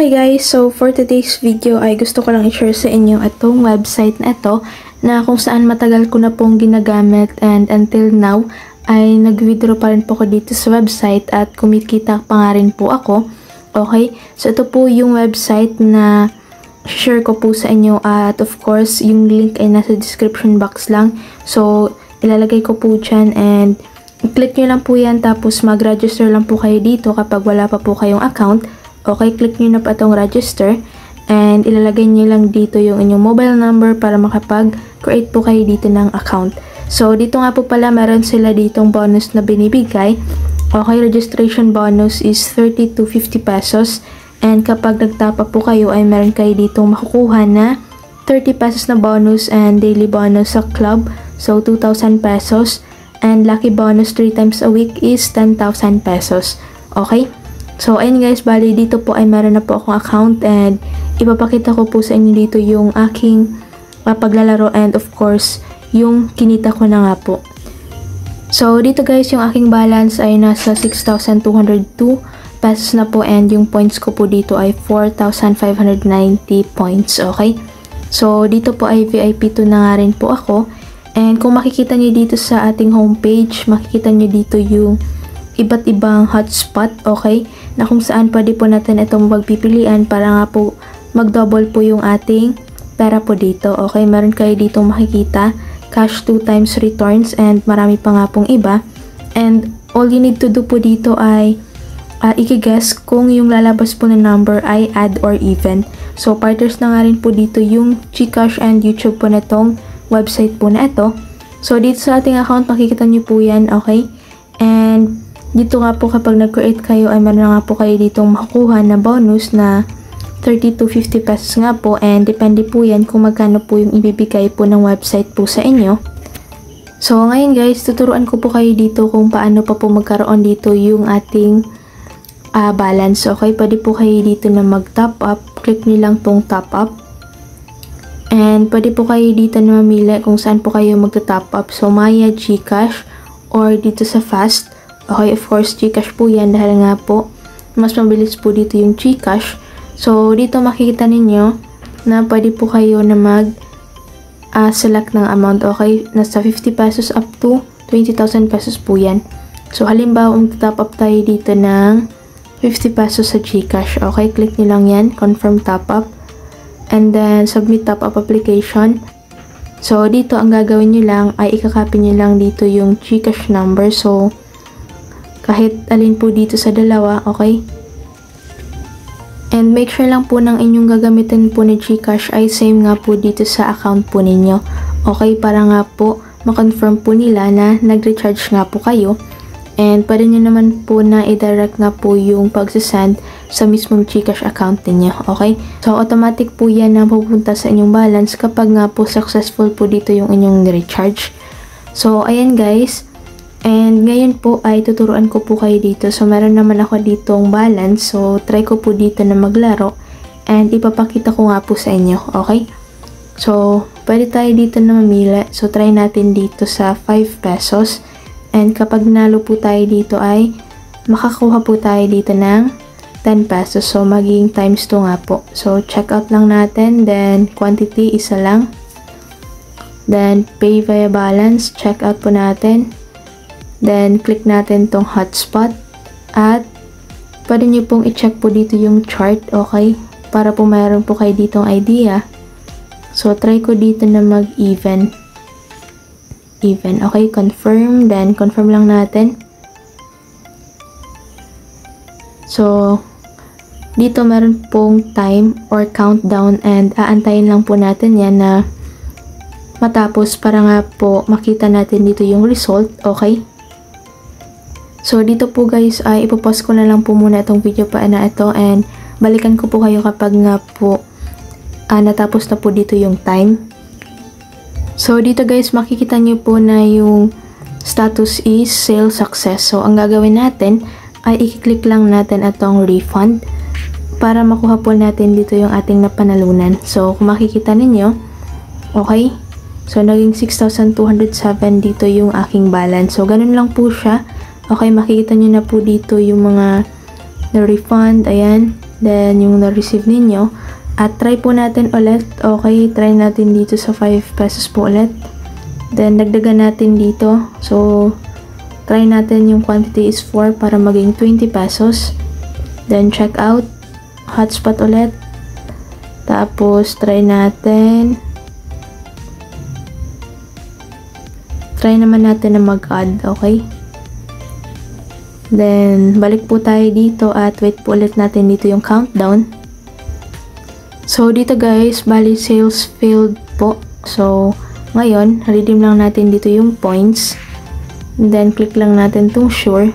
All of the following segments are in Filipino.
Okay guys, so for today's video ay gusto ko lang i-share sa inyo itong website na ito na kung saan matagal ko na pong ginagamit and until now ay nag-withdraw pa rin po ko dito sa website at kumikita pa nga rin po ako. Okay, so ito po yung website na share ko po sa inyo at of course yung link ay nasa description box lang. So ilalagay ko po dyan and click nyo lang po yan tapos mag-register lang po kayo dito kapag wala pa po kayong account. Okay, click nyo na pa itong register and ilalagay nyo lang dito yung inyong mobile number para makapag-create po kayo dito ng account. So, dito nga po pala meron sila ditong bonus na binibigay. Okay, registration bonus is 30 to 50 pesos and kapag nagtapa po kayo ay meron kayo ditong makukuha na 30 pesos na bonus and daily bonus sa club. So, 2,000 pesos and lucky bonus 3 times a week is 10,000 pesos. Okay? So, ayun guys, bali dito po ay meron na po akong account and ipapakita ko po sa inyo dito yung aking paglalaro and of course, yung kinita ko na nga po. So, dito guys, yung aking balance ay nasa 6,202 pesos na po and yung points ko po dito ay 4,590 points, okay? So, dito po ay VIP 2 na nga rin po ako and kung makikita nyo dito sa ating homepage, makikita nyo dito yung iba't ibang hotspot, okay? Na kung saan pwede po natin itong magpipilian para nga po mag-double po yung ating pera po dito, okay? Meron kayo dito makikita, cash 2 times returns and marami pa nga pong iba. And all you need to do po dito ay i-guess kung yung lalabas po na number ay add or even. So, partners na nga rin po dito yung GCash and YouTube po na itong website po na ito. So, dito sa ating account, makikita nyo po yan, okay? And dito nga po kapag nag-create kayo ay meron nga po kayo ditong makukuha na bonus na 30 to 50 pesos nga po and depende po yan kung magkano po yung ibibigay po ng website po sa inyo. So ngayon guys, tuturuan ko po kayo dito kung paano pa po magkaroon dito yung ating balance. Okay, pwede po kayo dito na mag-top up. Click nyo lang tong top up. And pwede po kayo dito na mamili kung saan po kayo magta-top up. So Maya, GCash, or dito sa Fast. Okay, of course, GCash po yan dahil nga po, mas mabilis po dito yung GCash. So, dito makikita ninyo na pwede po kayo na select ng amount. Okay, nasa 50 pesos up to 20,000 pesos po yan. So, halimbawa, mag-top up tayo dito ng 50 pesos sa GCash. Okay, click nyo lang yan, confirm top up. And then, submit top up application. So, dito ang gagawin nyo lang ay ikakopy nyo lang dito yung GCash number. So, kahit alin po dito sa dalawa, okay? And make sure lang po ng inyong gagamitin po ni GCash ay same nga po dito sa account po ninyo. Okay, para nga po makonfirm po nila na nag-recharge nga po kayo. And pwede nyo naman po na i-direct nga po yung pagsasend sa mismong GCash account ninyo. Okay? So, automatic po yan na pupunta sa inyong balance kapag nga po successful po dito yung inyong recharge. So, ayan guys. And ngayon po ay tuturuan ko po kayo dito. So, meron naman ako ditong balance. So, try ko po dito na maglaro. And ipapakita ko nga po sa inyo. Okay? So, pwede tayo dito na mamili. So, try natin dito sa 5 pesos. And kapag nalo po tayo dito ay makakuha po tayo dito ng 10 pesos. So, magiging times 2 nga po. So, check out lang natin. Then, quantity, isa lang. Then, pay via balance. Check out po natin. Then, click natin tong hotspot. At, pwede nyo pong i-check po dito yung chart, okay? Para po mayroon po kayo ditong idea. So, try ko dito na mag-even. Even, okay? Confirm. Then, confirm lang natin. So, dito meron pong time or countdown and aantayin lang po natin yan na matapos para nga po makita natin dito yung result, okay? So, dito po guys ay ipopost ko na lang po muna itong video pa na ito and balikan ko po kayo kapag nga po natapos na po dito yung time. So, dito guys makikita nyo po na yung status is sale success. So, ang gagawin natin ay i-click lang natin itong refund para makuha po natin dito yung ating napanalunan. So, kung makikita ninyo, okay? So, naging 6,207 dito yung aking balance. So, ganun lang po siya. Okay, makikita nyo na po dito yung mga na-refund. Ayan. then yung na-receive ninyo. At try po natin ulit. Okay, try natin dito sa 5 pesos po ulit. Then dagdagan natin dito. So try natin yung quantity is 4 para maging 20 pesos. Then check out. Hotspot ulit. Tapos try natin. Try naman natin na mag-add, okay? Then, balik po tayo dito at wait po ulit natin dito yung countdown. So, dito guys, bali sales failed po. So, ngayon, redeem lang natin dito yung points. And then, click lang natin tong sure.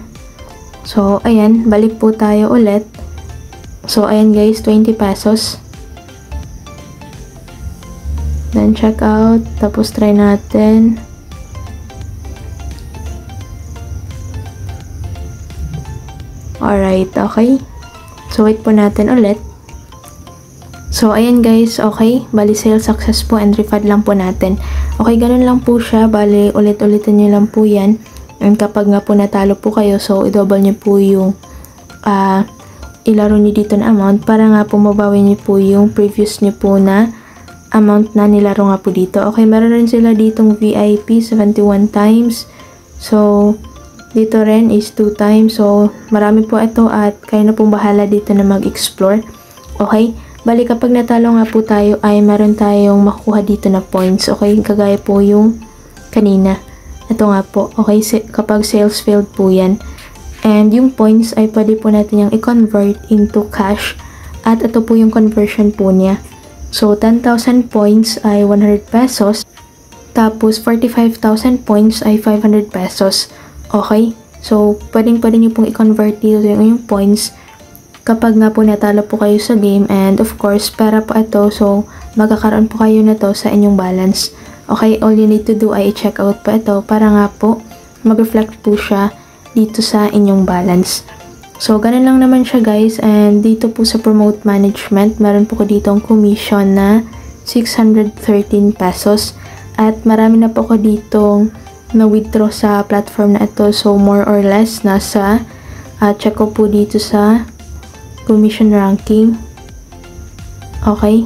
So, ayan, balik po tayo ulit. So, ayan guys, 20 pesos. Then, check out. Tapos, try natin. Alright, okay. So, wait po natin ulit. So, ayan guys, okay. Bali, sale success po and refund lang po natin. Okay, ganun lang po siya. Bali, ulit-ulitin nyo lang po yan. And kapag nga po natalo po kayo, so, i-double nyo po yung ilaro nyo dito na amount para nga po mabawi nyo po yung previous nyo po na amount na nilaro nga po dito. Okay, meron rin sila ditong VIP 71 times. So, dito rin is 2 times. So, marami po ito at kayo na pong bahala dito na mag-explore. Okay? Bali, kapag natalo nga po tayo ay meron tayong makukuha dito na points. Okay? Kagaya po yung kanina. Ito nga po. Okay? Kapag sales failed po yan. And yung points ay pwede po natin yung i-convert into cash. At ito po yung conversion po niya. So, 10,000 points ay 100 pesos. Tapos, 45,000 points ay 500 pesos. Okay? So, pwedeng nyo pong i-convert dito yung points kapag nga po natalo po kayo sa game. And of course, pera po ito. So, magkakaroon po kayo na to sa inyong balance. Okay? All you need to do ay i-check out po ito para nga po mag-reflect po siya dito sa inyong balance. So, ganun lang naman siya guys. And dito po sa promote management, meron po ko dito ang commission na 613 pesos. At marami na po ko ditong na-withdraw sa platform na ito. So, more or less, nasa check ko po dito sa commission ranking. Okay.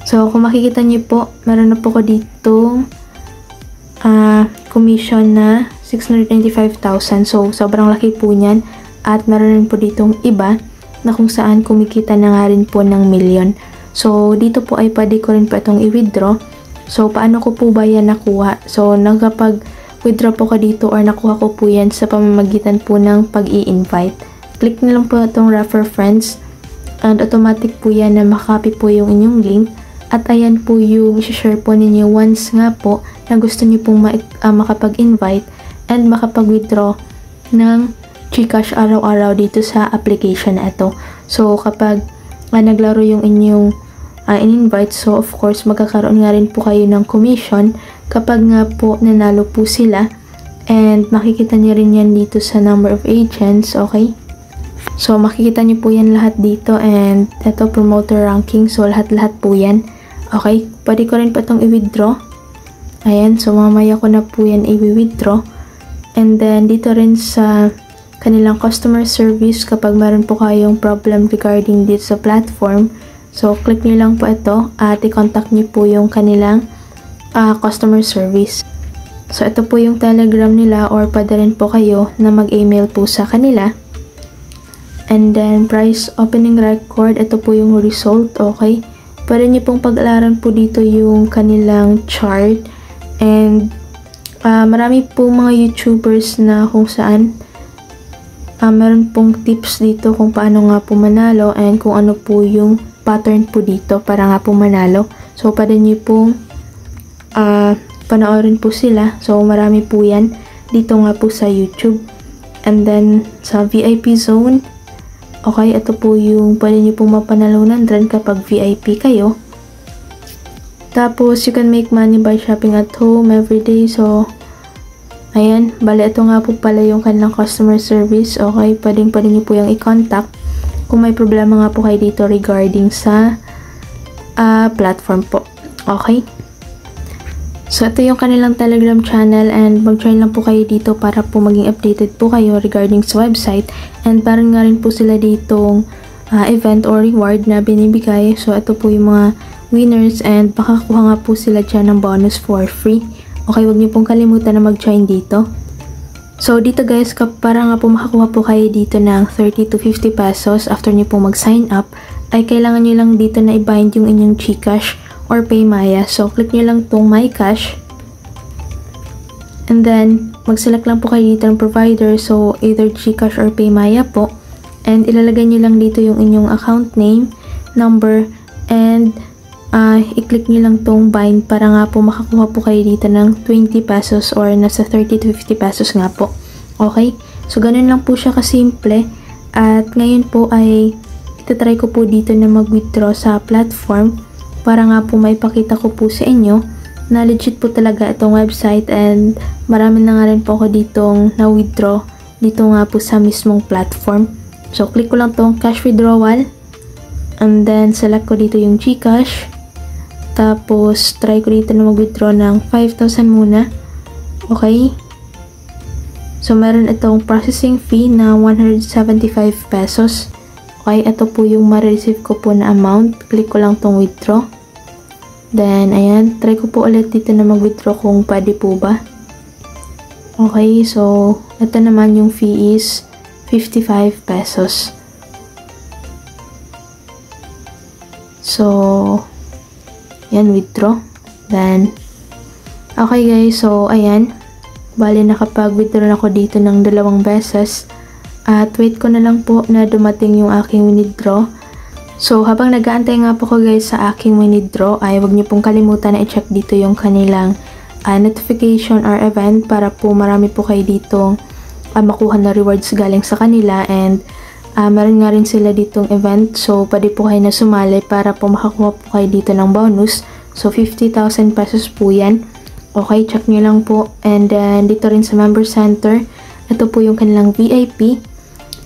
So, kung makikita niyo po, meron na po ko dito commission na 695,000. So, sobrang laki po niyan. At meron rin po ditong iba na kung saan kumikita na nga rin po ng million. So, dito po ay pwede ko rin po itong i-withdraw. So, paano ko po ba yan nakuha? So, nagkapag-withdraw po ka dito or nakuha ko po yan sa pamamagitan po ng pag-i-invite. Click nyo lang po itong refer friends and automatic po yan na makakopy po yung inyong link. At ayan po yung share po ninyo once nga po na gusto nyo pong makapag-invite and makapag-withdraw ng GCash araw-araw dito sa application na ito. So, kapag naglaro yung inyong in-invite, so of course magkakaroon nga rin po kayo ng commission kapag nga po nanalo po sila. And makikita niyo rin yan dito sa number of agents. Okay? So, makikita niyo po yan lahat dito. And ito, promoter ranking. So, lahat-lahat po yan. Okay? Pwede ko rin po itong i-withdraw. Ayan. So, mamaya ko na po yan i-withdraw. And then, dito rin sa kanilang customer service kapag meron po kayong problem regarding dito sa platform. So, click nyo lang po ito at i-contact nyo po yung kanilang customer service. So, ito po yung Telegram nila or pwede rin po kayo na mag-email po sa kanila. And then, price opening record. Ito po yung result. Okay? Pwede nyo pong pag-alaran po dito yung kanilang chart. And, marami po mga YouTubers na kung saan meron pong tips dito kung paano nga po manalo and kung ano po yung pattern po dito para nga po manalo. So, pwede nyo pong panoorin po sila. So, marami po yan dito nga po sa YouTube. And then, sa VIP zone, okay, ito po yung pwede nyo pong mapanalunan rin kapag VIP kayo. Tapos, you can make money by shopping at home everyday. So, ayan, bali ito nga po pala yung kanilang customer service. Okay, pwede nyo po yung i-contact kung may problema nga po kayo dito regarding sa platform po. Okay? So, ito yung kanilang Telegram channel and mag-join lang po kayo dito para po maging updated po kayo regarding sa website. And parang nga rin po sila ditong event or reward na binibigay. So, ito po yung mga winners and makakuha nga po sila dyan ng bonus for free. Okay, huwag niyo pong kalimutan na mag-join dito. So, dito guys, para nga po makakuha po kayo dito ng 30 to 50 pesos after niyo po mag-sign up, ay kailangan niyo lang dito na i-bind yung inyong GCash or PayMaya. So, click nyo lang tong My Cash. And then, mag-select lang po kayo dito ng provider. So, either GCash or PayMaya po. And ilalagay nyo lang dito yung inyong account name, number, and i-click nyo lang tong bind para nga po makakuha po kayo dito ng 20 pesos or nasa 30 to 50 pesos nga po. Okay? So, ganun lang po siya kasimple. At ngayon po ay itatry ko po dito na mag-withdraw sa platform para nga po maipakita ko po sa inyo na legit po talaga itong website and marami na nga rin po ako ditong na-withdraw dito nga po sa mismong platform. So, click ko lang tong cash withdrawal and then select ko dito yung GCash. Tapos, try ko dito na mag-withdraw ng 5,000 muna. Okay? So, meron itong processing fee na 175 pesos. Okay, ito po yung ma-receive ko po na amount. Click ko lang tong withdraw. Then, ayan, try ko po ulit dito na mag-withdraw kung pwede po ba. Okay, so, ito naman yung fee is 55 pesos. So, yan, withdraw. Then, okay guys, so, ayan. Bali, nakapag-withdraw na ako dito ng 2 beses. At wait ko na lang po na dumating yung aking withdraw. So, habang nag-aantay nga po ko guys sa aking withdraw, ay huwag niyo pong kalimutan na i-check dito yung kanilang notification or event para po marami po kayo dito makuha na rewards galing sa kanila. And meron nga rin sila ditong event. So, pwede po kayo na sumali para po makakuha po kayo dito ng bonus. So, 50,000 pesos po yan. Okay, check nyo lang po. And then, dito rin sa member center, ito po yung kanilang VIP.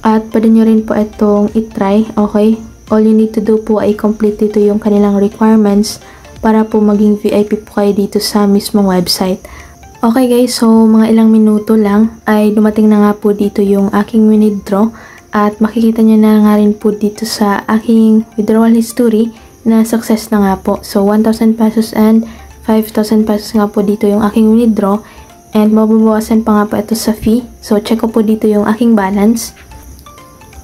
At pwede nyo rin po itong itry. Okay, all you need to do po ay complete dito yung kanilang requirements para po maging VIP po kayo dito sa mismong website. Okay guys, so mga ilang minuto lang ay dumating na nga po dito yung aking withdraw. At makikita nyo na nga rin po dito sa aking withdrawal history na success na nga po. So, 1,000 pesos and 5,000 pesos nga po dito yung aking withdraw. And mababawasan pa nga po ito sa fee. So, check ko po dito yung aking balance.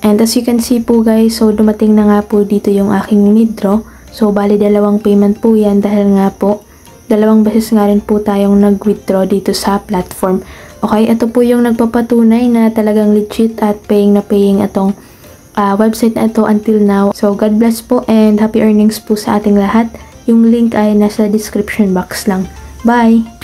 And as you can see po guys, so dumating na nga po dito yung aking withdraw. So, bali 2 payment po yan dahil nga po 2 beses nga rin po tayong nag-withdraw dito sa platform. Okay, ito po yung nagpapatunay na talagang legit at paying na paying itong website na ito until now. So, God bless po and happy earnings po sa ating lahat. Yung link ay nasa description box lang. Bye!